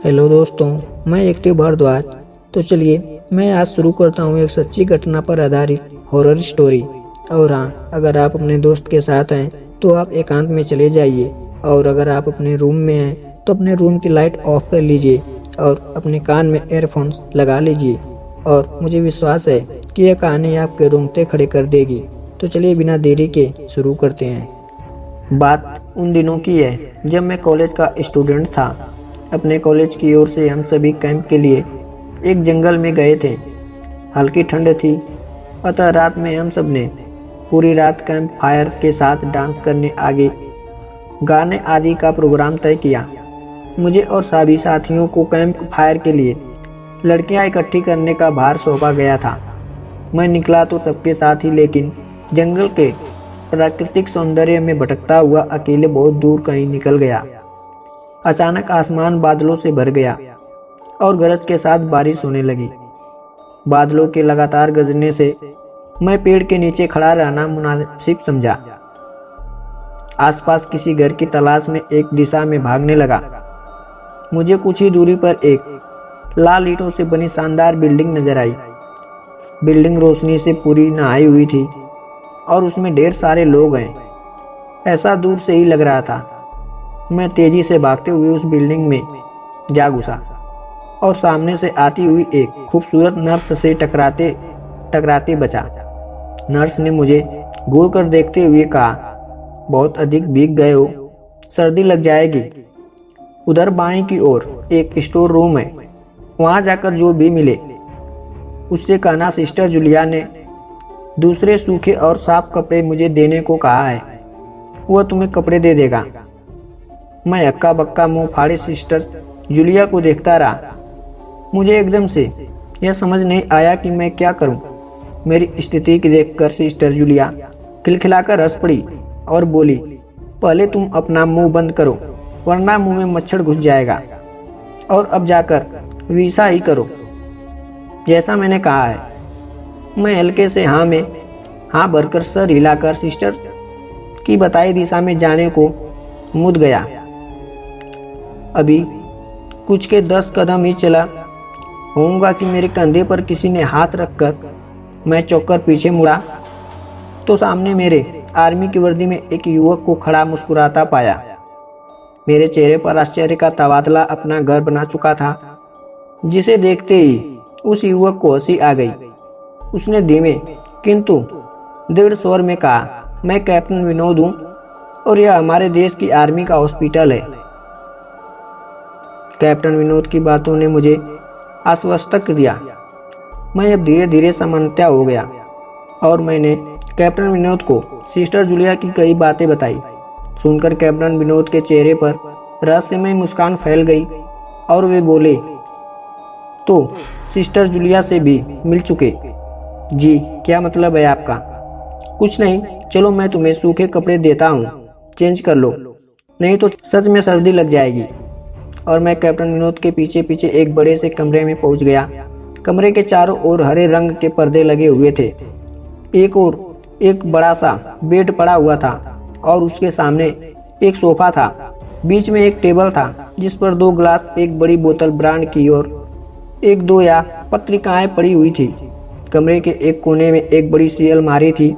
Hello दोस्तों, मैं active Bhardwaj. तो चलिए मैं आज शुरू करता हूँ एक सच्ची घटना पर आधारित हॉरर स्टोरी। और हाँ, अगर आप अपने दोस्त के साथ हैं तो आप एकांत में चले जाइए, और अगर आप अपने रूम में हैं तो अपने रूम की लाइट ऑफ कर लीजिए और अपने कान में एयरफोन्स लगा लीजिए। और मुझे विश्वास है कि यह कहानी आपके रोंगटे खड़े कर देगी। तो चलिए बिना देरी के शुरू करते हैं। बात उन दिनों की है जब मैं कॉलेज का स्टूडेंट था। अपने कॉलेज की ओर से हम सभी कैंप के लिए एक जंगल में गए थे। हल्की ठंड थी, अतः रात में हम सब ने पूरी रात कैंप फायर के साथ डांस करने, आगे गाने आदि का प्रोग्राम तय किया। मुझे और सभी साथियों को कैंप फायर के लिए लड़कियां इकट्ठी करने का भार सौंपा गया था। मैं निकला तो सबके साथ ही, लेकिन जंगल के प्राकृतिक सौंदर्य में भटकता हुआ अकेले बहुत दूर कहीं निकल गया। अचानक आसमान बादलों से भर गया और गरज के साथ बारिश होने लगी। बादलों के लगातार गरजने से मैं पेड़ के नीचे खड़ा रहना मुनासिब समझा। आसपास किसी घर की तलाश में एक दिशा में भागने लगा। मुझे कुछ ही दूरी पर एक लाल ईंटों से बनी शानदार बिल्डिंग नजर आई। बिल्डिंग रोशनी से पूरी नहाई हुई थी और उसमें ढेर सारे लोग हैं, ऐसा दूर से ही लग रहा था। मैं तेजी से भागते हुए उस बिल्डिंग में जा घुसा और सामने से आती हुई एक खूबसूरत नर्स से टकराते बचा। नर्स ने मुझे घूर कर देखते हुए कहा, बहुत अधिक भीग गए हो, सर्दी लग जाएगी। उधर बाएं की ओर एक स्टोर रूम है, वहां जाकर जो भी मिले उससे कहना सिस्टर जूलिया ने दूसरे सूखे और साफ कपड़े मुझे देने को कहा है, वह तुम्हें कपड़े दे देगा। मैं हक्का बक्का मुंह फाड़े सिस्टर जूलिया को देखता रहा। मुझे एकदम से यह समझ नहीं आया कि मैं क्या करूं। मेरी स्थिति की देखकर सिस्टर जूलिया खिलखिलाकर हंस पड़ी और बोली, पहले तुम अपना मुंह बंद करो, वरना मुंह में मच्छर घुस जाएगा, और अब जाकर वैसा ही करो जैसा मैंने कहा है। मैं हल्के से हाँ में हाँ भरकर सर हिलाकर सिस्टर की बताई दिशा में जाने को मुड़ गया। अभी कुछ के 10 कदम ही चला होऊंगा कि मेरे कंधे पर किसी ने हाथ रखकर मैं चौंककर पीछे मुड़ा तो सामने मेरे आर्मी की वर्दी में एक युवक को खड़ा मुस्कुराता पाया। मेरे चेहरे पर आश्चर्य का तबादला अपना घर बना चुका था, जिसे देखते ही उस युवक को हंसी आ गई। उसने धीमे किंतु दृढ़ स्वर में कहा, मैं कैप्टन विनोद हूँ और यह हमारे देश की आर्मी का हॉस्पिटल है। कैप्टन विनोद की बातों ने मुझे आश्वस्त दिया। मैं अब धीरे धीरे सामान्यता हो गया और मैंने कैप्टन विनोद को सिस्टर जूलिया की कई बातें बताई। सुनकर कैप्टन विनोद के चेहरे पर रहस्यमय मुस्कान फैल गई और वे बोले, तो सिस्टर जूलिया से भी मिल चुके? जी, क्या मतलब है आपका? कुछ नहीं, चलो मैं तुम्हें सूखे कपड़े देता हूँ, चेंज कर लो, नहीं तो सच में सर्दी लग जाएगी। और मैं कैप्टन विनोद के पीछे पीछे एक बड़े से कमरे में पहुंच गया। कमरे के चारों ओर हरे रंग के पर्दे लगे हुए थे। एक और एक बड़ा सा बेड पड़ा हुआ था और उसके सामने एक सोफा था। बीच में एक टेबल था जिस पर 2 ग्लास, एक बड़ी बोतल ब्रांड की और 1-2 या पत्रिकाएं पड़ी हुई थी। कमरे के एक कोने में एक बड़ी सी अलमारी थी,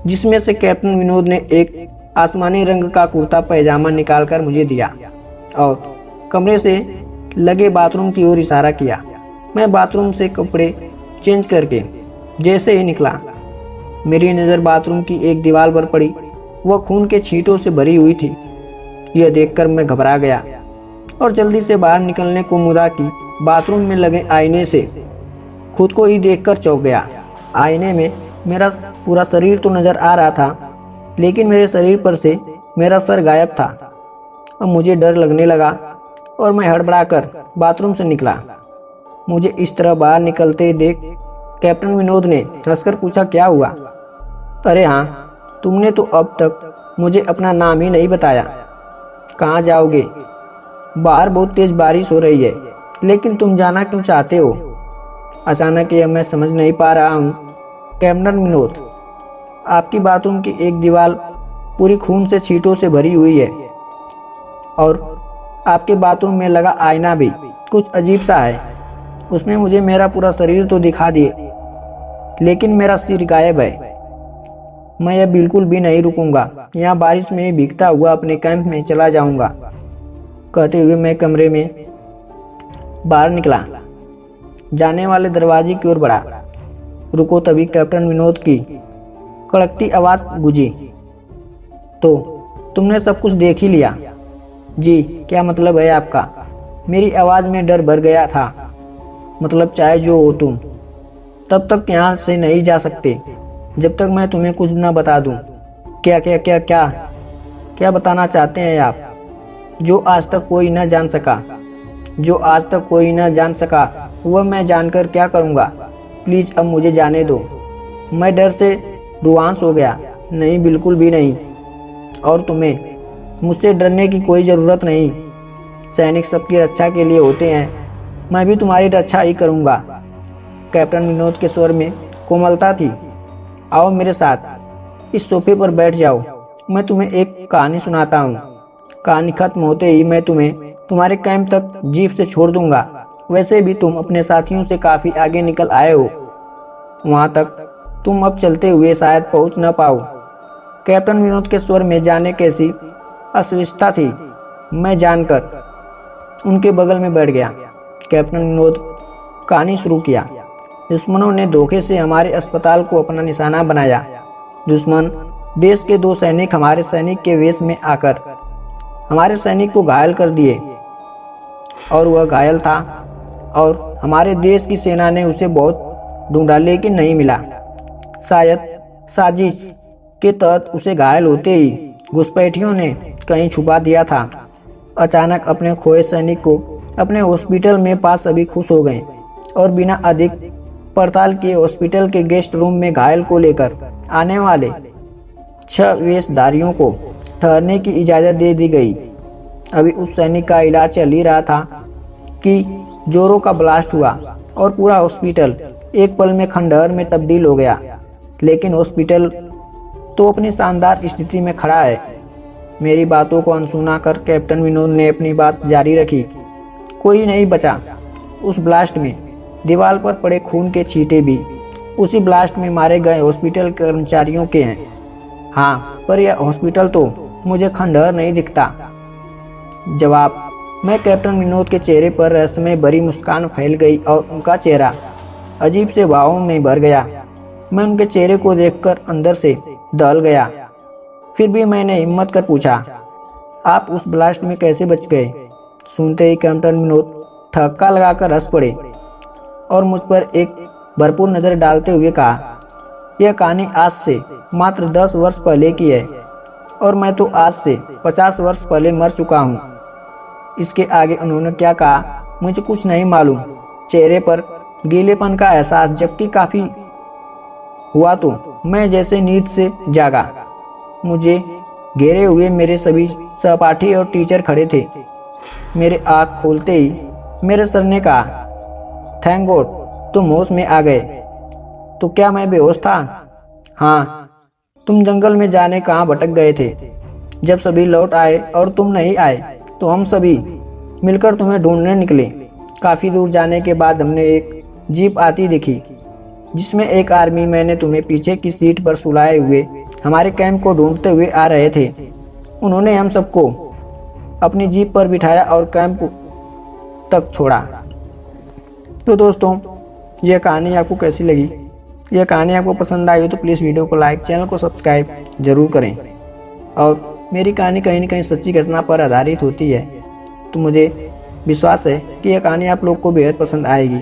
जिसमें से कैप्टन विनोद ने एक आसमानी रंग का कुर्ता पैजामा निकालकर मुझे दिया और कमरे से लगे बाथरूम की ओर इशारा किया। मैं बाथरूम से कपड़े चेंज करके जैसे ही निकला, मेरी नज़र बाथरूम की एक दीवार पर पड़ी। वह खून के छींटों से भरी हुई थी। यह देखकर मैं घबरा गया और जल्दी से बाहर निकलने को मुड़ा कि बाथरूम में लगे आईने से खुद को ही देखकर चौंक गया। आईने में मेरा पूरा शरीर तो नज़र आ रहा था, लेकिन मेरे शरीर पर से मेरा सर गायब था। अब मुझे डर लगने लगा और मैं हड़बड़ाकर बाथरूम से निकला। मुझे इस तरह बाहर निकलते देख कैप्टन विनोद ने हंसकर पूछा, क्या हुआ? अरे हाँ, तुमने तो अब तक मुझे अपना नाम ही नहीं बताया। कहाँ जाओगे? बाहर बहुत तेज बारिश हो रही है, लेकिन तुम जाना क्यों चाहते हो? अचानक यह मैं समझ नहीं पा रहा हूँ। कैप्टन विनोद, आपकी बाथरूम की एक दीवार पूरी खून से छींटों से भरी हुई है और आपके बाथरूम में लगा आईना भी कुछ अजीब सा है। उसमें मुझे मेरा पूरा शरीर तो दिखा दिए, लेकिन मेरा सिर गायब है। मैं यह बिल्कुल भी नहीं रुकूंगा, यहाँ बारिश में भीगता हुआ अपने कैंप में चला जाऊंगा। कहते हुए मैं कमरे में बाहर निकला, जाने वाले दरवाजे की ओर बढ़ा। रुको, तभी कैप्टन विनोद की कड़कती आवाज गूंजी। तो तुमने सब कुछ देख ही लिया? जी, क्या मतलब है आपका? मेरी आवाज में डर भर गया था। मतलब चाहे जो हो तुम तब तक यहाँ से नहीं जा सकते जब तक मैं तुम्हें कुछ न बता दूं। क्या क्या क्या क्या क्या बताना चाहते हैं आप? जो आज तक कोई न जान सका, जो आज तक कोई न जान सका वह मैं जानकर क्या करूँगा? प्लीज़ अब मुझे जाने दो। मैं डर से रुआंस हो गया। नहीं, बिल्कुल भी नहीं। और तुम्हें मुझसे डरने की कोई ज़रूरत नहीं। सैनिक सबकी रक्षा के लिए होते हैं। मैं भी तुम्हारी रक्षा ही करूँगा। कैप्टन विनोद के स्वर में कोमलता थी। आओ मेरे साथ, इस सोफे पर बैठ जाओ। मैं तुम्हें एक कहानी सुनाता हूँ। कहानी खत्म होते ही मैं तुम्हें तुम्हारे कैंप तक जीप से छोड़ दूंगा। वैसे भी तुम अपने साथियों से काफ़ी आगे निकल आए हो। वहाँ तक तुम अब चलते हुए शायद पहुँच न पाओ। कैप्टन विनोद के स्वर में जाने कैसी अस्वस्थता थी। मैं जानकर उनके बगल में बैठ गया। कैप्टन विनोद कहानी शुरू किया। दुश्मनों ने धोखे से हमारे अस्पताल को अपना निशाना बनाया। दुश्मन देश के 2 सैनिक हमारे सैनिक के वेश में आकर हमारे सैनिक को घायल कर दिए, और वह घायल था और हमारे देश की सेना ने उसे बहुत ढूंढा लेकिन नहीं मिला। शायद साजिश के तहत उसे घायल होते ही घुसपैठियों ने कहीं छुपा दिया था। अचानक अपने खोए सैनिक को अपने हॉस्पिटल में पास सभी खुश हो गए और बिना अधिक पड़ताल किए हॉस्पिटल के गेस्ट रूम में घायल को लेकर आने वाले 6 वेशधारियों को ठहरने की इजाज़त दे दी गई। अभी उस सैनिक का इलाज चल ही रहा था कि जोरों का ब्लास्ट हुआ और पूरा हॉस्पिटल एक पल में खंडहर में तब्दील हो गया। लेकिन हॉस्पिटल तो अपनी शानदार स्थिति में खड़ा है। मेरी बातों को अनसुना कर कैप्टन विनोद ने अपनी बात जारी रखी। कोई नहीं बचा उस ब्लास्ट में। दीवार पर पड़े खून के छींटे भी उसी ब्लास्ट में मारे गए हॉस्पिटल कर्मचारियों के हैं। हाँ, पर यह हॉस्पिटल तो मुझे खंडहर नहीं दिखता। जवाब मैं कैप्टन विनोद के चेहरे पर रहस्यमय भरी मुस्कान फैल गई और उनका चेहरा अजीब से भावों में भर गया। मैं उनके चेहरे को देखकर अंदर से दहल गया। फिर भी मैंने हिम्मत कर पूछा, आप उस ब्लास्ट में कैसे बच गए? सुनते ही कैप्टन विनोद ठक्का लगाकर हंस पड़े और मुझ पर एक भरपूर नज़र डालते हुए कहा, यह कहानी आज से मात्र 10 वर्ष पहले की है और मैं तो आज से 50 वर्ष पहले मर चुका हूँ। इसके आगे उन्होंने क्या कहा मुझे कुछ नहीं मालूम। चेहरे पर गीलेपन का एहसास जबकि काफ़ी हुआ तो मैं जैसे नींद से जागा। मुझे घेरे हुए मेरे सभी सहपाठी और टीचर खड़े थे। मेरे आँख खोलते ही मेरे सर ने कहा, थैंक गॉड तुम होश में आ गए। तो क्या मैं बेहोश था? हाँ, तुम जंगल में जाने कहाँ भटक गए थे। जब सभी लौट आए और तुम नहीं आए तो हम सभी मिलकर तुम्हें ढूंढने निकले। काफ़ी दूर जाने के बाद हमने एक जीप आती देखी जिसमें एक आर्मी मैंने तुम्हें पीछे की सीट पर सुलाए हुए हमारे कैंप को ढूंढते हुए आ रहे थे। उन्होंने हम सबको अपनी जीप पर बिठाया और कैंप तक छोड़ा। तो दोस्तों, यह कहानी आपको कैसी लगी? यह कहानी आपको पसंद आई हो तो प्लीज़ वीडियो को लाइक, चैनल को सब्सक्राइब जरूर करें। और मेरी कहानी कहीं न कहीं सच्ची घटना पर आधारित होती है, तो मुझे विश्वास है कि यह कहानी आप लोग को बेहद पसंद आएगी।